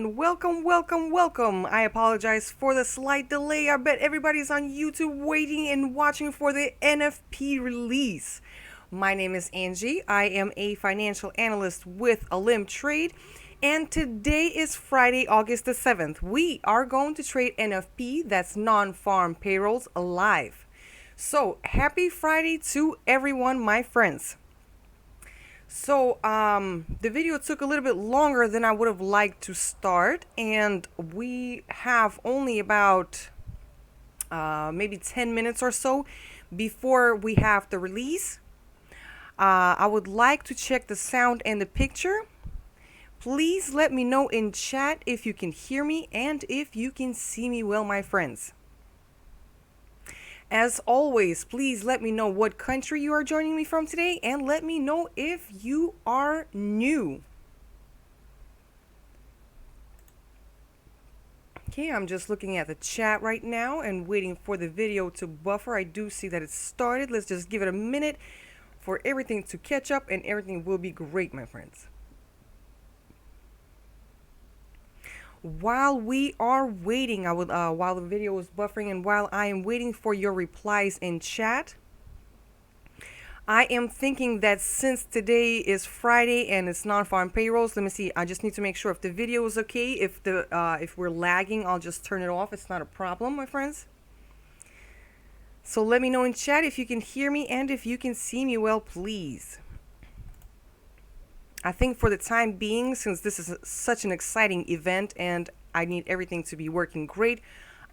everyone. Welcome. I apologize for the slight delay. I bet everybody's on YouTube waiting and watching for the NFP release. My name is Angie. I am a financial analyst with Olymp Trade. And today is Friday, August the 7th. We are going to trade NFP, that's non-farm payrolls, live. So happy Friday to everyone, my friends. So the video took a little bit longer than I would have liked to start, and we have only about maybe 10 minutes or so before we have the release. I would like to check the sound and the picture. Please let me know in chat if you can hear me and if you can see me well, my friends. As always, please let me know what country you are joining me from today and let me know if you are new. Okay, I'm just looking at the chat right now and waiting for the video to buffer. I do see that it started. Let's just give it a minute for everything to catch up and everything will be great, my friends. While we are waiting, while the video is buffering and while I am waiting for your replies in chat, I am thinking that since today is Friday and it's non-farm payrolls, let me see. I just need to make sure if the video is okay. If we're lagging, I'll just turn it off. It's not a problem, my friends. So let me know in chat if you can hear me and if you can see me well, please. I think for the time being, since this is such an exciting event and I need everything to be working great,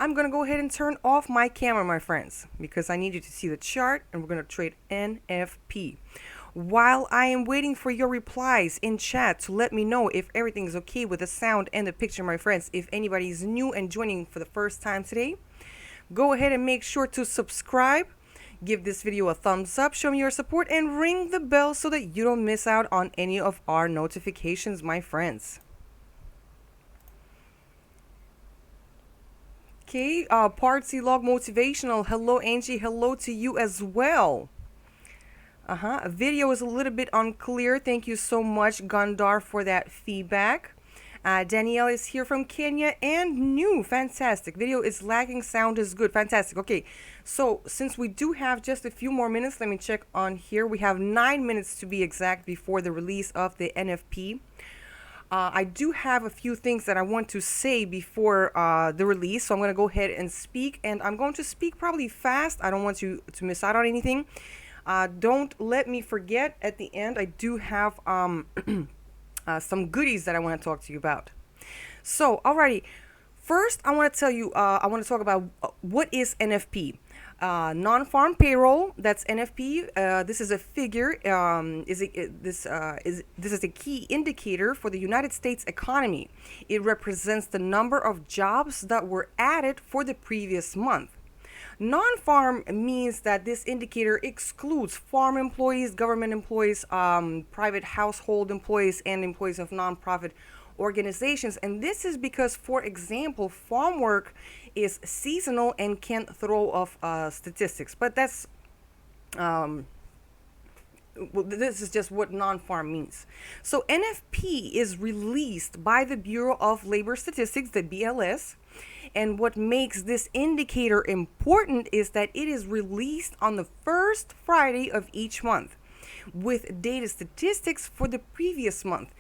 I'm going to go ahead and turn off my camera, my friends, because I need you to see the chart and we're going to trade NFP. While I am waiting for your replies in chat to let me know if everything is okay with the sound and the picture, my friends, if anybody is new and joining for the first time today, go ahead and make sure to subscribe. Give this video a thumbs up, show me your support, and ring the bell so that you don't miss out on any of our notifications, my friends. Okay, Partsy Log Motivational. Hello, Angie. Hello to you as well. Video is a little bit unclear. Thank you so much, Gundar, for that feedback. Danielle is here from Kenya and new. Fantastic. Video is lagging. Sound is good. Fantastic. Okay. So since we do have just a few more minutes, let me check on here. We have 9 minutes to be exact before the release of the NFP. I do have a few things that I want to say before the release. So I'm going to go ahead and speak, and I'm going to speak probably fast. I don't want you to miss out on anything. Don't let me forget at the end. I do have some goodies that I want to talk to you about. So, alrighty. First, I want to tell you, I want to talk about what is NFP. Non-farm payroll, that's NFP. This is a figure. This is a key indicator for the United States economy. It represents the number of jobs that were added for the previous month. Non-farm means that this indicator excludes farm employees, government employees, private household employees, and employees of nonprofit organizations. And this is because, for example, farm work is seasonal and can throw off statistics. But that's this is just what non-farm means. So NFP is released by the Bureau of Labor Statistics, the BLS. And what makes this indicator important is that it is released on the first Friday of each month with data statistics for the previous month.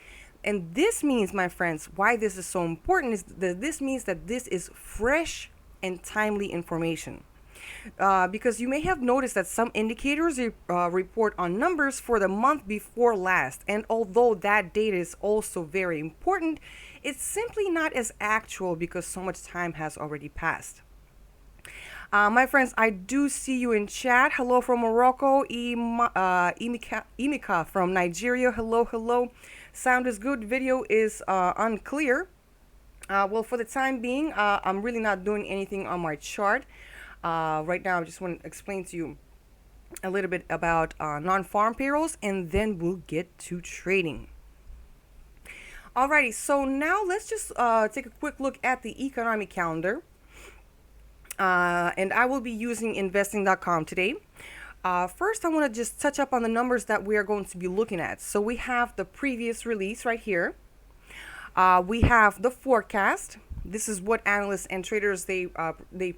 And this means, my friends, why this is so important is that this means that this is fresh and timely information. Because you may have noticed that some indicators report on numbers for the month before last. And although that data is also very important, it's simply not as actual because so much time has already passed. My friends, I do see you in chat. Hello from Morocco. Imika from Nigeria. Hello. Sound is good. Video is unclear. Well, for the time being, I'm really not doing anything on my chart. Right now, I just want to explain to you a little bit about non-farm payrolls, and then we'll get to trading. Alrighty, so now let's just take a quick look at the economic calendar. And I will be using investing.com today. First, I want to just touch up on the numbers that we are going to be looking at. So we have the previous release right here. We have the forecast. This is what analysts and traders they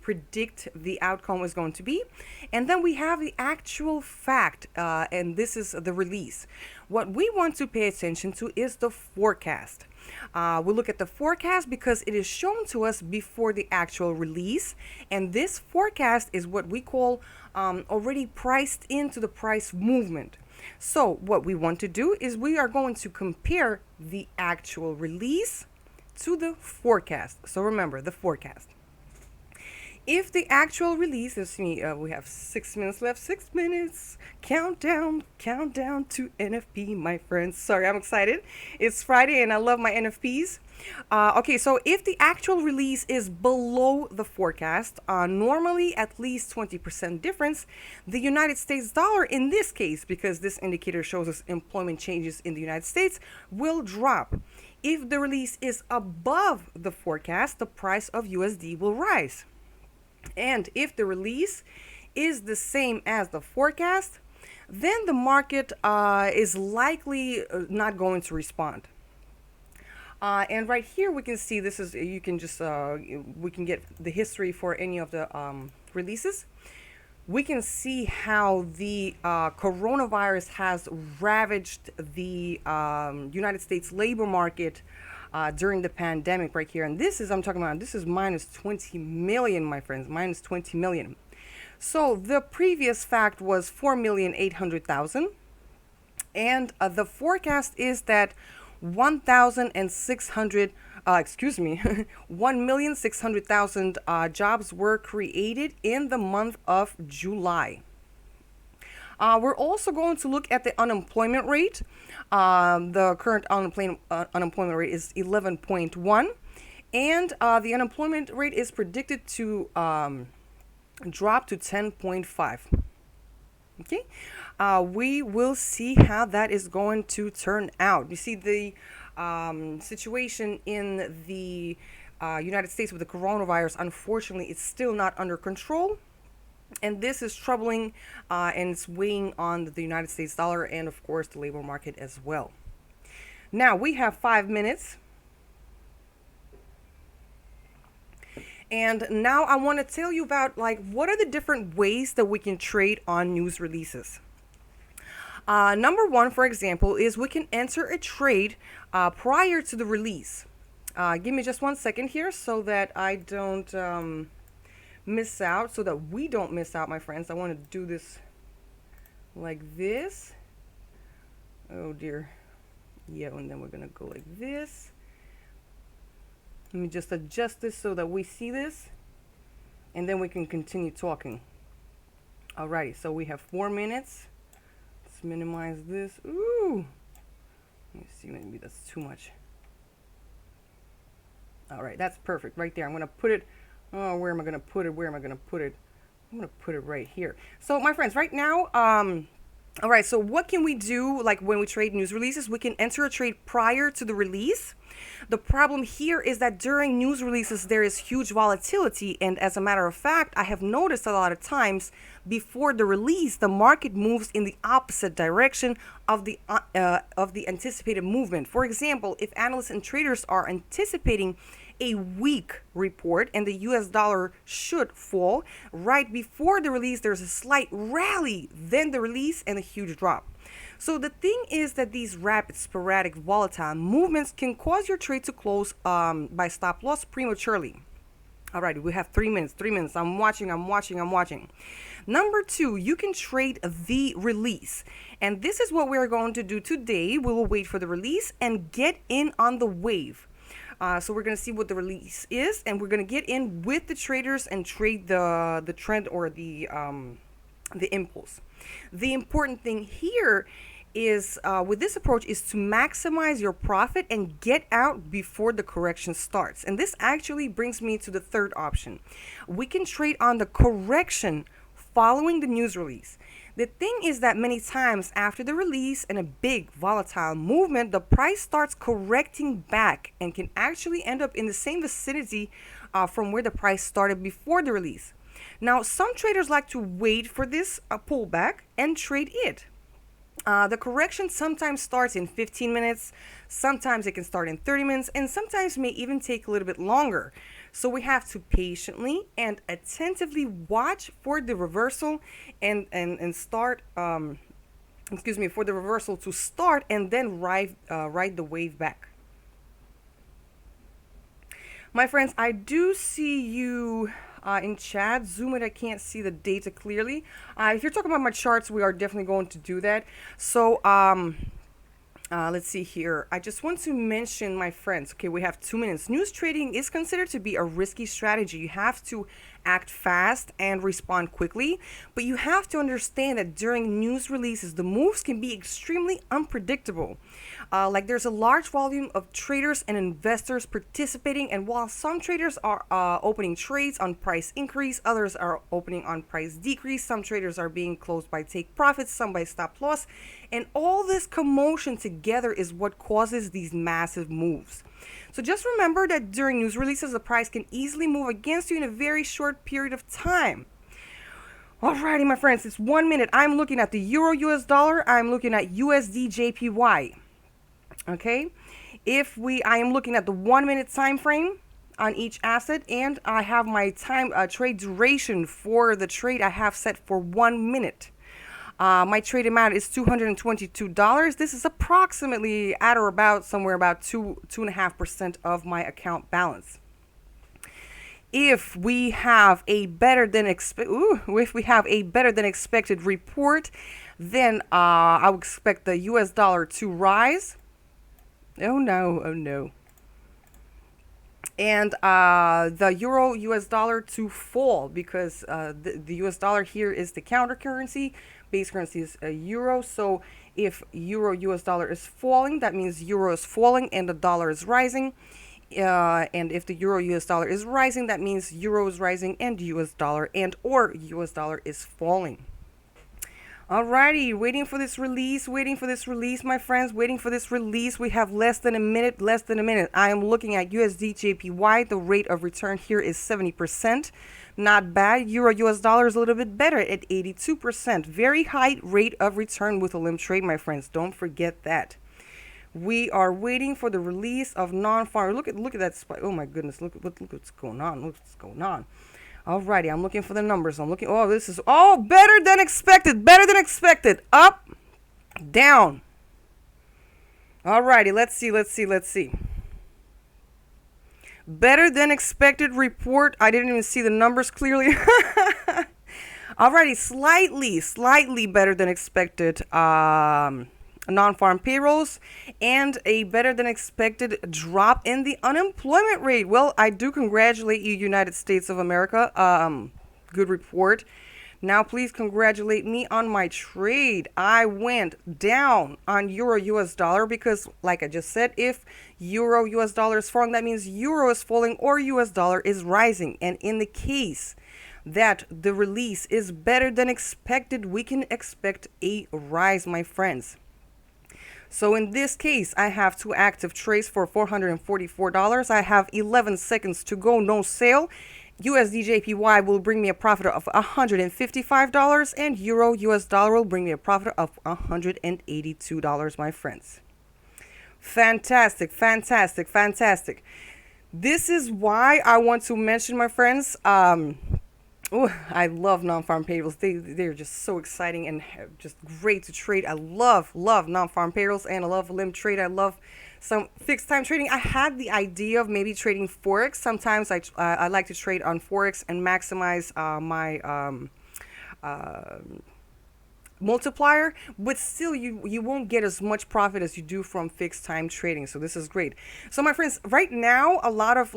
predict the outcome is going to be, and then we have the actual fact, and this is the release. What we want to pay attention to is the forecast. We look at the forecast because it is shown to us before the actual release, and this forecast is what we call already priced into the price movement. So what we want to do is we are going to compare the actual release to the forecast. So remember the forecast. If the actual release is we have 6 minutes left. 6 minutes. Countdown to NFP, my friends. Sorry, I'm excited. It's Friday and I love my NFPs. Okay, so if the actual release is below the forecast, normally at least 20% difference, the United States dollar in this case, because this indicator shows us employment changes in the United States, will drop. If the release is above the forecast, the price of USD will rise. And if the release is the same as the forecast, then the market is likely not going to respond. And right here we can see this is, you can just, we can get the history for any of the releases. We can see how the coronavirus has ravaged the United States labor market during the pandemic right here. And this is, I'm talking about, this is minus 20 million, my friends, minus 20 million. So the previous fact was 4,800,000. And the forecast is that 1,600, 1,600,000 jobs were created in the month of July. We're also going to look at the unemployment rate. The current unemployment rate is 11.1, and the unemployment rate is predicted to drop to 10.5. Okay, we will see how that is going to turn out. You see the situation in the United States with the coronavirus, unfortunately, it's still not under control. And this is troubling and it's weighing on the United States dollar and, of course, the labor market as well. Now, we have 5 minutes. And now I want to tell you about, like, what are the different ways that we can trade on news releases. Number one, for example, is we can enter a trade prior to the release. Give me just 1 second here so that I don't miss out, so that we don't miss out, my friends. I want to do this like this. Oh dear. Yeah, and then we're gonna go like this. Let me just adjust this so that we see this, and then we can continue talking. Alrighty, so we have 4 minutes. Let's minimize this. Ooh, let me see, maybe that's too much. Alright, that's perfect right there. I'm gonna put it, oh, where am I going to put it? Where am I going to put it? I'm going to put it right here. So, my friends, right now, all right, so what can we do, like, when we trade news releases? We can enter a trade prior to the release. The problem here is that during news releases, there is huge volatility. And as a matter of fact, I have noticed a lot of times before the release, the market moves in the opposite direction of the anticipated movement. For example, if analysts and traders are anticipating a weak report and the US dollar should fall, right before the release, there's a slight rally, then the release, and a huge drop. So the thing is that these rapid, sporadic, volatile movements can cause your trade to close by stop loss prematurely. All right, we have 3 minutes. 3 minutes. I'm watching. Number two, you can trade the release. And this is what we're going to do today. We will wait for the release and get in on the wave. So we're going to see what the release is, and we're going to get in with the traders and trade the trend or the impulse. The important thing here is with this approach is to maximize your profit and get out before the correction starts. And this actually brings me to the third option. We can trade on the correction following the news release. The thing is that many times after the release and a big volatile movement, the price starts correcting back and can actually end up in the same vicinity from where the price started before the release. Now, some traders like to wait for this pullback and trade it. The correction sometimes starts in 15 minutes, sometimes it can start in 30 minutes, and sometimes may even take a little bit longer. So we have to patiently and attentively watch for the reversal and start, excuse me, for the reversal to start and then ride the wave back. My friends, I do see you in chat. Zoom it, I can't see the data clearly. If you're talking about my charts, we are definitely going to do that. So, let's see here. I just want to mention, my friends, okay, we have 2 minutes. News trading is considered to be a risky strategy. You have to act fast and respond quickly, but you have to understand that during news releases, the moves can be extremely unpredictable. Like there's a large volume of traders and investors participating, and while some traders are opening trades on price increase, others are opening on price decrease. Some traders are being closed by take profits, some by stop loss, and all this commotion together is what causes these massive moves. So just remember that during news releases, the price can easily move against you in a very short period of time. Alrighty, my friends, it's 1 minute. I'm looking at the Euro US dollar. I'm looking at USD JPY. Okay, I am looking at the 1 minute time frame on each asset, and I have my time trade duration for the trade I have set for 1 minute. My trade amount is $222. This is approximately at or about somewhere about 2.5% of my account balance. If we have a better than expected report, then I would expect the US dollar to rise. Oh no. And the Euro US dollar to fall, because the US dollar here is the counter currency. Base currency is a euro. So if Euro US dollar is falling, that means Euro is falling and the dollar is rising. And if the Euro US dollar is rising, that means Euro is rising and US dollar US dollar is falling. Alrighty, waiting for this release, my friends, waiting for this release. We have less than a minute. I am looking at USD JPY. The rate of return here is 70%. Not bad. Euro US dollar is a little bit better at 82%. Very high rate of return with Olymp trade, my friends. Don't forget that. We are waiting for the release of non-farm. Look at that spike. Oh my goodness, look what's going on. Alrighty, I'm looking for the numbers. Oh, this is better than expected. Up, down. Alrighty, let's see. Better than expected report. I didn't even see the numbers clearly. Alrighty, slightly better than expected non-farm payrolls, and a better than expected drop in the unemployment rate. Well, I do congratulate you, United States of America. Good report. Now please congratulate me on my trade. I went down on Euro US dollar because, like I just said, if Euro US dollar is falling, that means Euro is falling or US dollar is rising. And in the case that the release is better than expected, we can expect a rise, my friends. So in this case, I have 2 active trades for $444. I have 11 seconds to go, no sale. USD JPY will bring me a profit of $155, and Euro US dollar will bring me a profit of $182, my friends. Fantastic. This is why I want to mention, my friends, I love non-farm payrolls. They're just so exciting and just great to trade. I love non-farm payrolls, and I love Olymp trade. I love some fixed time trading. I had the idea of maybe trading Forex. Sometimes I like to trade on Forex and maximize my multiplier, but still you won't get as much profit as you do from fixed time trading. So this is great. So my friends, right now a lot of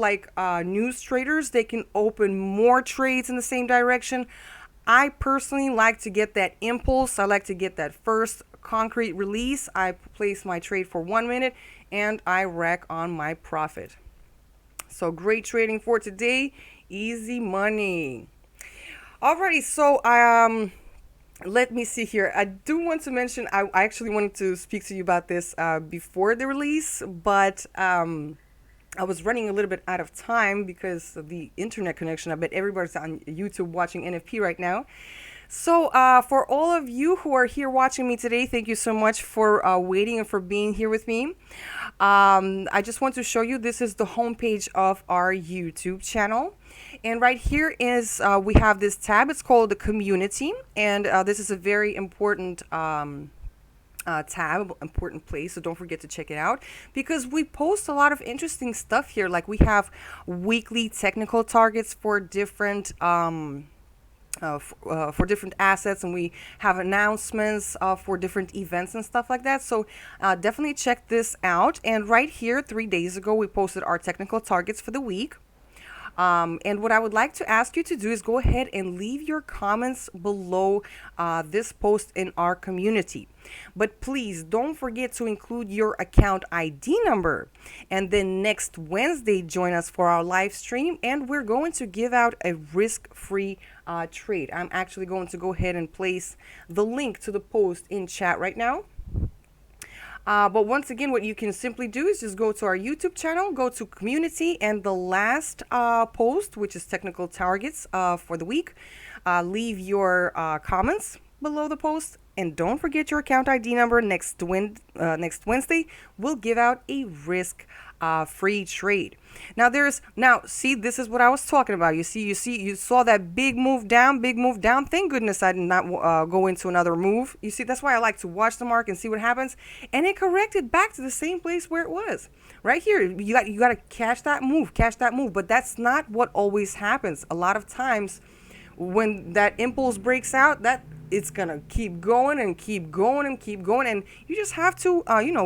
news traders, they can open more trades in the same direction. I personally like to get that impulse. I like to get that first concrete release. I place my trade for 1 minute and I rack on my profit. So great trading for today. Easy money. Alrighty, so let me see here. I do want to mention, I actually wanted to speak to you about this before the release, but I was running a little bit out of time because of the internet connection. I bet everybody's on YouTube watching NFP right now. So, for all of you who are here watching me today, thank you so much for waiting and for being here with me. I just want to show you this is the homepage of our YouTube channel. And right here is we have this tab. It's called the community. And this is a very important tab, important place, so don't forget to check it out because we post a lot of interesting stuff here. Like we have weekly technical targets for different for different assets, and we have announcements for different events and stuff like that. So definitely check this out. And right here, 3 days ago, we posted our technical targets for the week. And what I would like to ask you to do is go ahead and leave your comments below this post in our community. But please don't forget to include your account ID number. And then next Wednesday, join us for our live stream. And we're going to give out a risk-free trade. I'm actually going to go ahead and place the link to the post in chat right now. But once again, what you can simply do is just go to our YouTube channel, go to community, and the last post, which is technical targets for the week, leave your comments below the post. And don't forget your account ID number. Next Wednesday, we'll give out a risk-free trade. Now see, this is what I was talking about. You saw that big move down. Thank goodness I did not go into another move. You see, that's why I like to watch the market and see what happens. And it corrected back to the same place where it was. Right here, you got to catch that move. But that's not what always happens. A lot of times, when that impulse breaks out, that it's gonna keep going, and you just have to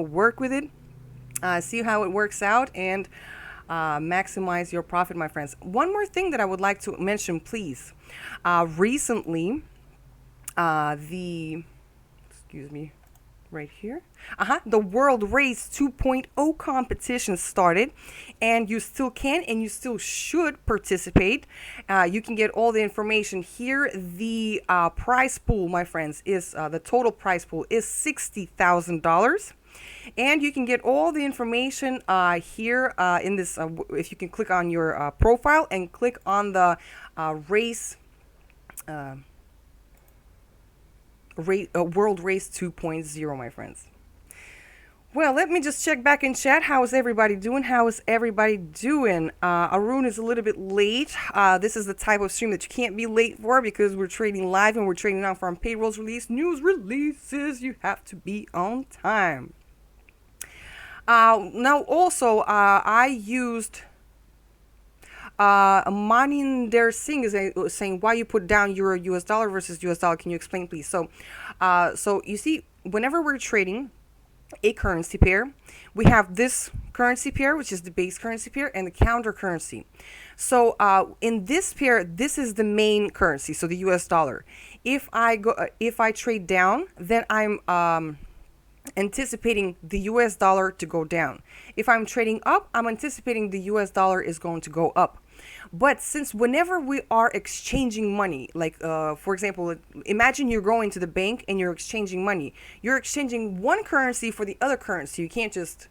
work with it, see how it works out, and maximize your profit, my friends. One more thing that I would like to mention, please. Recently, right here, the World Race 2.0 competition started, and you still can and you still should participate. You can get all the information here. The prize pool, my friends, is the total prize pool is $60,000. And you can get all the information here in this, if you can click on your profile and click on the race, World Race 2.0, my friends. Well, let me just check back in chat. How is everybody doing? Arun is a little bit late. This is the type of stream that you can't be late for because we're trading live and we're trading Nonfarm Payrolls news releases. You have to be on time. Now, also, I used Maninder Singh is saying why you put down euro US dollar versus US dollar. Can you explain, please? So you see, whenever we're trading a currency pair, we have this currency pair, which is the base currency pair, and the counter currency. So in this pair, this is the main currency, so the US dollar. If I trade down, then I'm anticipating the US dollar to go down. If I'm trading up, I'm anticipating the US dollar is going to go up. But since whenever we are exchanging money, like for example, imagine you're going to the bank and you're exchanging money. You're exchanging one currency for the other currency. You can't just,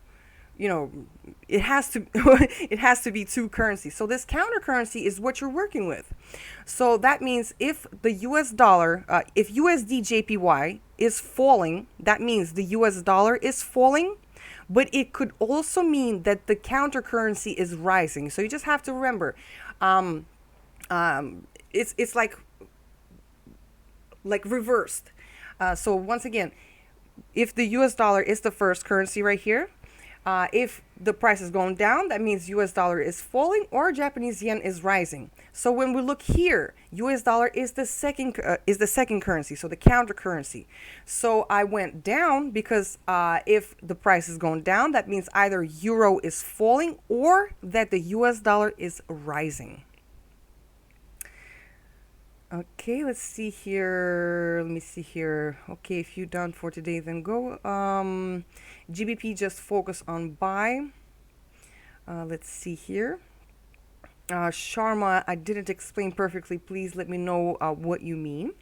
it has to it has to be two currencies. So this counter currency is what you're working with. So that means if the US dollar, if USD JPY is falling, that means the US dollar is falling. But it could also mean that the counter currency is rising. So you just have to remember, it's like reversed. So once again, if the US dollar is the first currency right here, if the price is going down, that means US dollar is falling or Japanese yen is rising. So when we look here, US dollar is the second currency, so the counter currency. So I went down because if the price is going down, that means either euro is falling or that the US dollar is rising. Okay, let's see here. Let me see here. Okay, if you're done for today, then go. GBP, just focus on buy. Let's see here. Sharma, I didn't explain perfectly. Please let me know what you mean.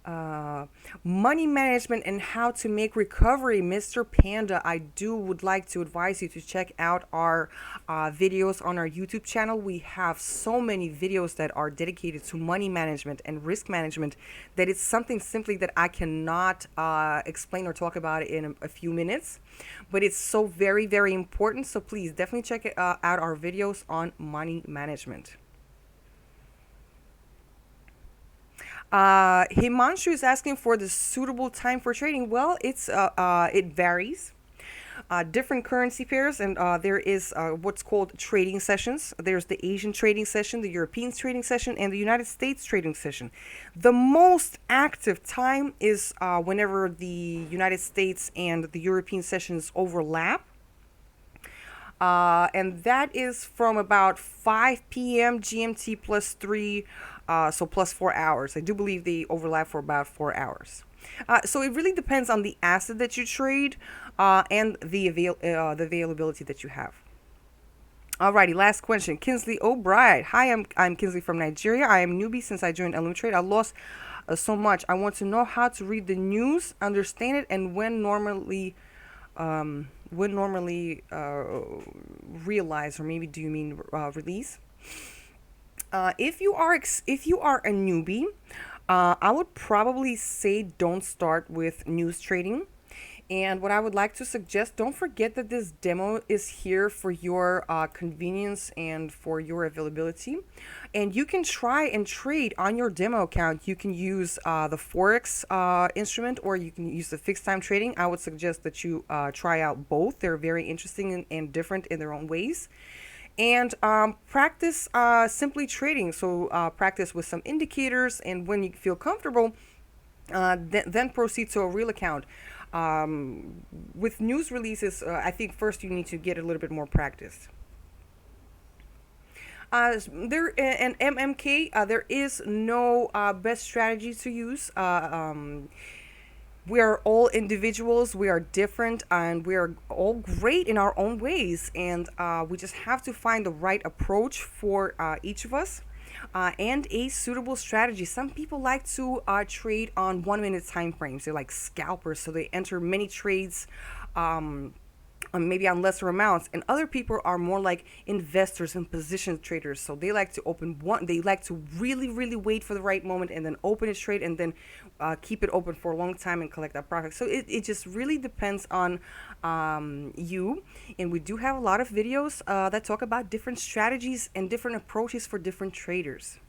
Uh, Money management and how to make recovery, Mr. Panda. I do would like to advise you to check out our videos on our YouTube channel. We have so many videos that are dedicated to money management and risk management that it's something simply that I cannot explain or talk about in a few minutes, but it's so very, very important. So please definitely check out our videos on money management. Himanshu is asking for the suitable time for trading. Well, it varies. Different currency pairs, and there is what's called trading sessions. There's the Asian trading session, the European trading session, and the United States trading session. The most active time is whenever the United States and the European sessions overlap. And that is from about 5 p.m. GMT plus 3, so plus 4 hours. I do believe they overlap for about 4 hours. So it really depends on the asset that you trade and the availability that you have. Alrighty, last question. Kinsley O'Brien. Hi, I'm Kinsley from Nigeria. I am newbie since I joined Olymp Trade. I lost so much. I want to know how to read the news, understand it, and when normally realize, or maybe do you mean release? If you are a newbie, I would probably say don't start with news trading. And what I would like to suggest, don't forget that this demo is here for your convenience and for your availability. And you can try and trade on your demo account. You can use the Forex instrument, or you can use the fixed time trading. I would suggest that you try out both. They're very interesting and different in their own ways. And practice simply trading. So practice with some indicators, and when you feel comfortable, then proceed to a real account. With news releases, I think first you need to get a little bit more practice. There and MMK, there is no best strategy to use. We are all individuals, we are different, and we are all great in our own ways. And we just have to find the right approach for each of us. And a suitable strategy. Some people like to trade on 1 minute time frames. They're like scalpers, so they enter many trades maybe on lesser amounts. And other people are more like investors and position traders. So they like to they like to really, really wait for the right moment and then open a trade and then keep it open for a long time and collect that profit. So it just really depends on you. And we do have a lot of videos that talk about different strategies and different approaches for different traders.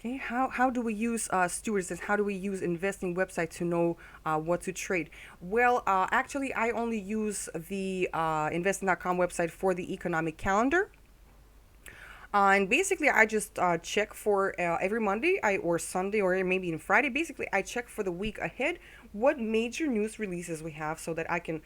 Okay, how do we use stewards, and how do we use investing website to know what to trade? Well, actually, I only use the investing.com website for the economic calendar. And basically, I just check for every Monday or Sunday or maybe even Friday. Basically, I check for the week ahead what major news releases we have so that I can